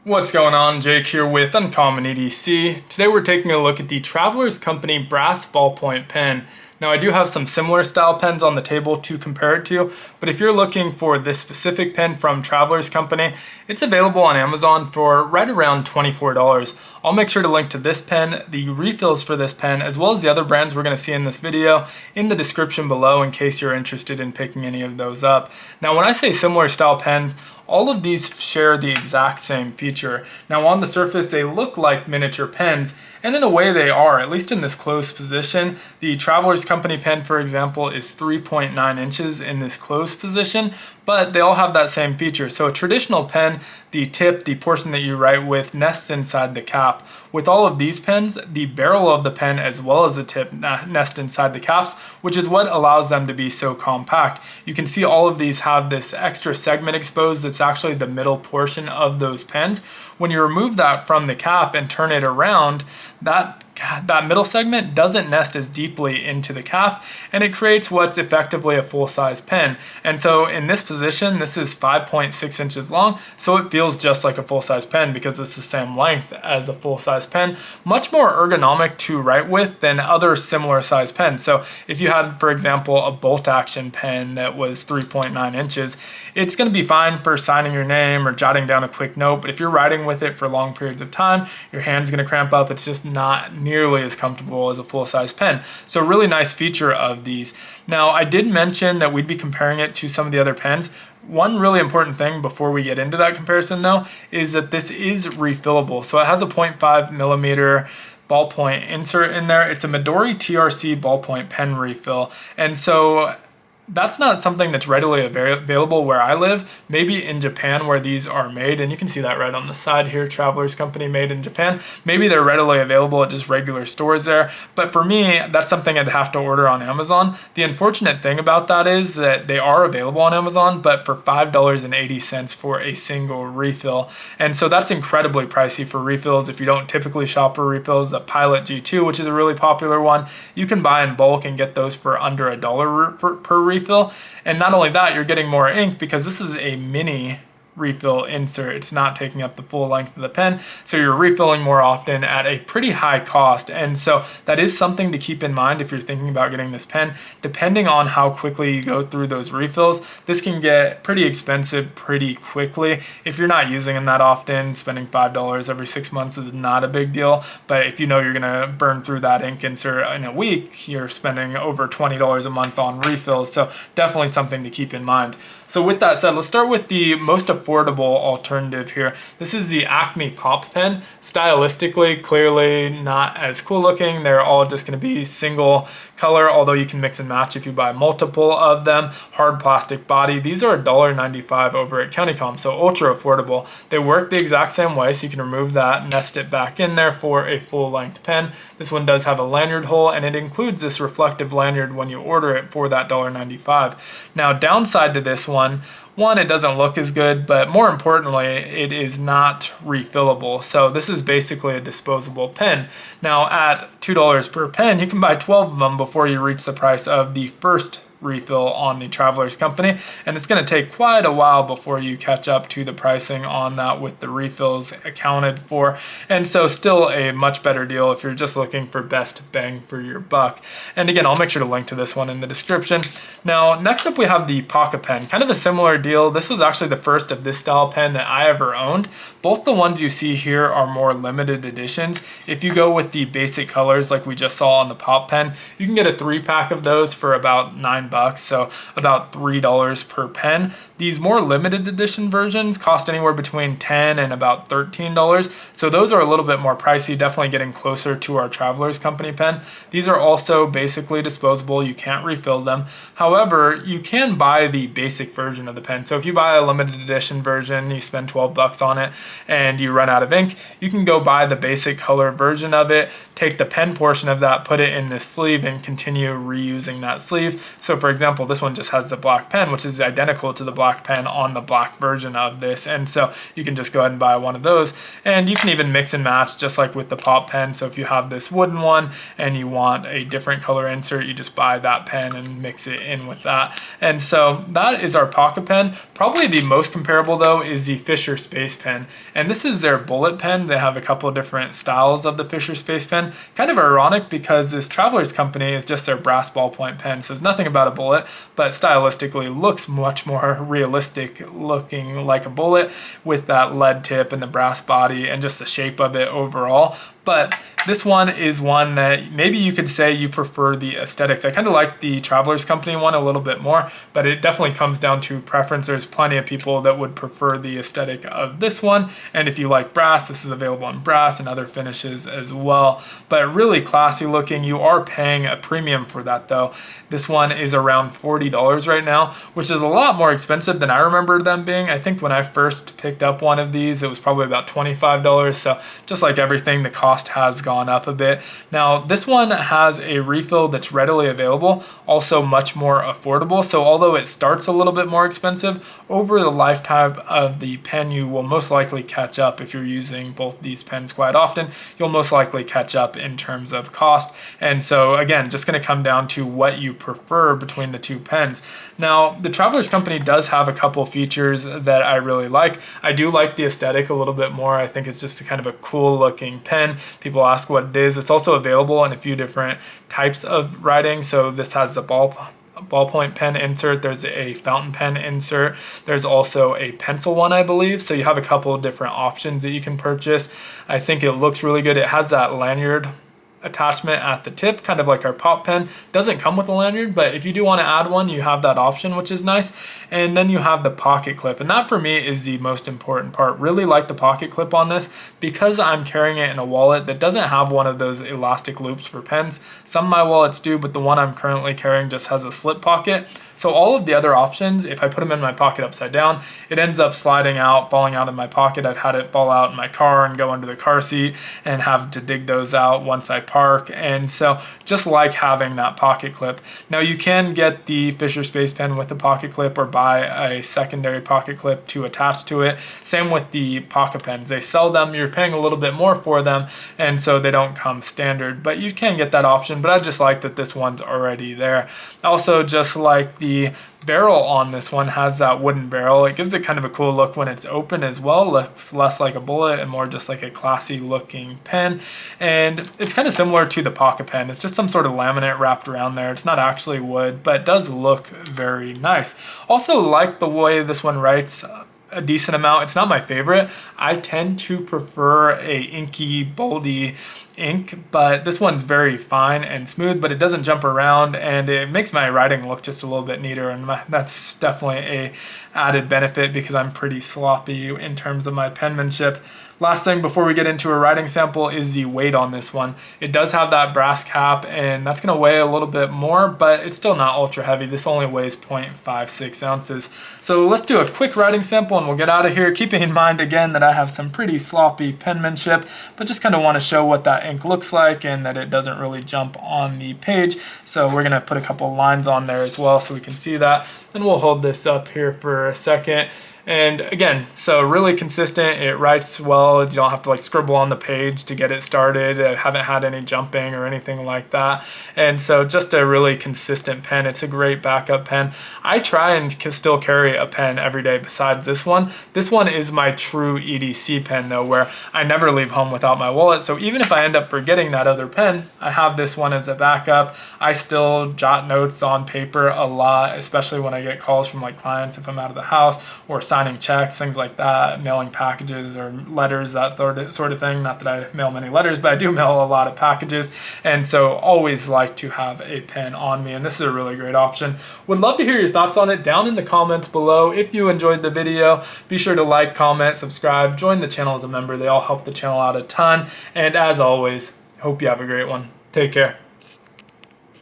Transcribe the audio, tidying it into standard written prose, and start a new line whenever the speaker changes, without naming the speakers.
What's going on? Jake here with Uncommon EDC. Today we're taking a look at the Travelers Company Brass Ballpoint Pen. Now I do have some similar style pens on the table to compare it to, but if you're looking for this specific pen from Travelers Company, it's available on Amazon for right around $24. I'll make sure to link to this pen, the refills for this pen, as well as the other brands we're going to see in this video in the description below in case you're interested in picking any of those up. Now when I say similar style pen, all of these share the exact same feature. Now on the surface they look like miniature pens, and in a way they are, at least in this closed position. The Travelers Company pen, for example, is 3.9 inches in this closed position, but they all have that same feature. So a traditional pen, the tip, the portion that you write with, nests inside the cap. With all of these pens, the barrel of the pen as well as the tip nest inside the caps, which is what allows them to be so compact. You can see all of these have this extra segment exposed. It's actually the middle portion of those pens. When you remove that from the cap and turn it around, that middle segment doesn't nest as deeply into the cap, and it creates what's effectively a full-size pen. And so in this position, this is 5.6 inches long, so it feels just like a full-size pen because it's the same length as a full-size pen. Much more ergonomic to write with than other similar size pens. So if you had, for example, a bolt action pen that was 3.9 inches, it's going to be fine for signing your name or jotting down a quick note, but if you're writing with it for long periods of time, your hand's going to cramp up. It's just not nearly as comfortable as a full-size pen. So really nice feature of these. Now I did mention that we'd be comparing it to some of the other pens. One really important thing before we get into that comparison though is that this is refillable. So it has a 0.5 millimeter ballpoint insert in there. It's a Midori TRC ballpoint pen refill, and so that's not something that's readily available where I live. Maybe in Japan where these are made, and you can see that right on the side here, Travelers Company made in Japan. Maybe they're readily available at just regular stores there, but for me, that's something I'd have to order on Amazon. The unfortunate thing about that is that they are available on Amazon, but for $5.80 for a single refill. And so that's incredibly pricey for refills. If you don't typically shop for refills, a Pilot G2, which is a really popular one, you can buy in bulk and get those for under $1 per refill. And not only that, you're getting more ink because this is a mini refill insert. It's not taking up the full length of the pen, so you're refilling more often at a pretty high cost. And so that is something to keep in mind if you're thinking about getting this pen. Depending on how quickly you go through those refills, this can get pretty expensive pretty quickly. If you're not using them that often, spending $5 every 6 months is not a big deal, but if you know you're gonna burn through that ink insert in a week, you're spending over $20 a month on refills, so definitely something to keep in mind. So with that said, let's start with the most affordable alternative here. This is the Acme Pop Pen. Stylistically, clearly not as cool looking. They're all just going to be single color, although you can mix and match if you buy multiple of them. Hard plastic body. These are $1.95 over at Countycom, so ultra affordable. They work the exact same way, so you can remove that, nest it back in there for a full-length pen. This one does have a lanyard hole, and it includes this reflective lanyard when you order it for that $1.95. Now, downside to this one, it doesn't look as good, but more importantly, it is not refillable. So this is basically a disposable pen. Now at $2 per pen, you can buy 12 of them before you reach the price of the first refill on the Travelers Company, and it's going to take quite a while before you catch up to the pricing on that with the refills accounted for. And so still a much better deal if you're just looking for best bang for your buck. And again, I'll make sure to link to this one in the description. Now next up we have the Pocket Pen, kind of a similar deal. This was actually the first of this style pen that I ever owned. Both the ones you see here are more limited editions. If you go with the basic colors like we just saw on the Pop Pen, you can get a 3-pack of those for about $9, so about $3 per pen. These more limited edition versions cost anywhere between $10 and about $13, so those are a little bit more pricey, definitely getting closer to our Travelers Company pen. These are also basically disposable. You can't refill them. However, you can buy the basic version of the pen. So if you buy a limited edition version, you spend $12 on it and you run out of ink, you can go buy the basic color version of it, take the pen portion of that, put it in this sleeve, and continue reusing that sleeve. So So for example, this one just has the black pen, which is identical to the black pen on the black version of this. And so you can just go ahead and buy one of those. And you can even mix and match just like with the pop pen. So if you have this wooden one and you want a different color insert, you just buy that pen and mix it in with that. And so that is our pocket pen. Probably the most comparable though is the Fisher Space Pen. And this is their bullet pen. They have a couple of different styles of the Fisher Space Pen. Kind of ironic because this Travelers company is just their brass ballpoint pen. So it's nothing about a bullet, but stylistically looks much more realistic looking like a bullet with that lead tip and the brass body and just the shape of it overall. But this one is one that maybe you could say you prefer the aesthetics. I kind of like the Travelers company one a little bit more, but it definitely comes down to preference. There's plenty of people that would prefer the aesthetic of this one. And if you like brass, this is available in brass and other finishes as well. But really classy looking. You are paying a premium for that though. This one is around $40 right now, which is a lot more expensive than I remember them being. I think when I first picked up one of these, it was probably about $25. So just like everything, the cost has gone up a bit. Now this one has a refill that's readily available, also much more affordable. So although it starts a little bit more expensive, over the lifetime of the pen you will most likely catch up. If you're using both these pens quite often, you'll most likely catch up in terms of cost. And so again, just going to come down to what you prefer between the two pens. Now the Travelers company does have a couple features that I really like. I do like the aesthetic a little bit more. I think it's just a kind of a cool looking pen. People ask what it is. It's also available in a few different types of writing. So this has the ballpoint pen insert, there's a fountain pen insert, there's also a pencil one, I believe. So you have a couple of different options that you can purchase. I think it looks really good. It has that lanyard attachment at the tip, kind of like our pop pen. Doesn't come with a lanyard, but if you do want to add one, you have that option, which is nice. And then you have the pocket clip, and that for me is the most important part. Really like the pocket clip on this because I'm carrying it in a wallet that doesn't have one of those elastic loops for pens. Some of my wallets do, but the one I'm currently carrying just has a slip pocket. So all of the other options, if I put them in my pocket upside down, it ends up sliding out, falling out of my pocket. I've had it fall out in my car and go under the car seat and have to dig those out once I park. And so just like having that pocket clip. Now you can get the Fisher Space Pen with the pocket clip or buy a secondary pocket clip to attach to it. Same with the pocket pens. They sell them, you're paying a little bit more for them, and so they don't come standard, but you can get that option. But I just like that this one's already there. Also, just like the barrel on this one has that wooden barrel. It gives it kind of a cool look when it's open as well. Looks less like a bullet and more just like a classy looking pen. And it's kind of similar to the pocket pen. It's just some sort of laminate wrapped around there. It's not actually wood, but it does look very nice. Also like the way this one writes a decent amount. It's not my favorite. I tend to prefer a inky, boldy ink, but this one's very fine and smooth, but it doesn't jump around and it makes my writing look just a little bit neater, and that's definitely a added benefit because I'm pretty sloppy in terms of my penmanship. Last thing before we get into a writing sample is the weight on this one. It does have that brass cap, and that's going to weigh a little bit more, but it's still not ultra heavy. This only weighs 0.56 ounces. So let's do a quick writing sample and we'll get out of here, keeping in mind again that I have some pretty sloppy penmanship, but just kind of want to show what that ink looks like and that it doesn't really jump on the page. So we're going to put a couple lines on there as well so we can see that. Then we'll hold this up here for a second. And again, so really consistent, it writes well, you don't have to like scribble on the page to get it started. I haven't had any jumping or anything like that. And so just a really consistent pen. It's a great backup pen. I try and still carry a pen every day besides this one. This one is my true EDC pen though, where I never leave home without my wallet. So even if I end up forgetting that other pen, I have this one as a backup. I still jot notes on paper a lot, especially when I get calls from like clients if I'm out of the house, or signing checks, things like that, mailing packages or letters, that sort of thing. Not that I mail many letters, but I do mail a lot of packages, and so always like to have a pen on me, and this is a really great option. Would love to hear your thoughts on it down in the comments below. If you enjoyed the video, be sure to like, comment, subscribe, join the channel as a member. They all help the channel out a ton, and as always, hope you have a great one. Take care.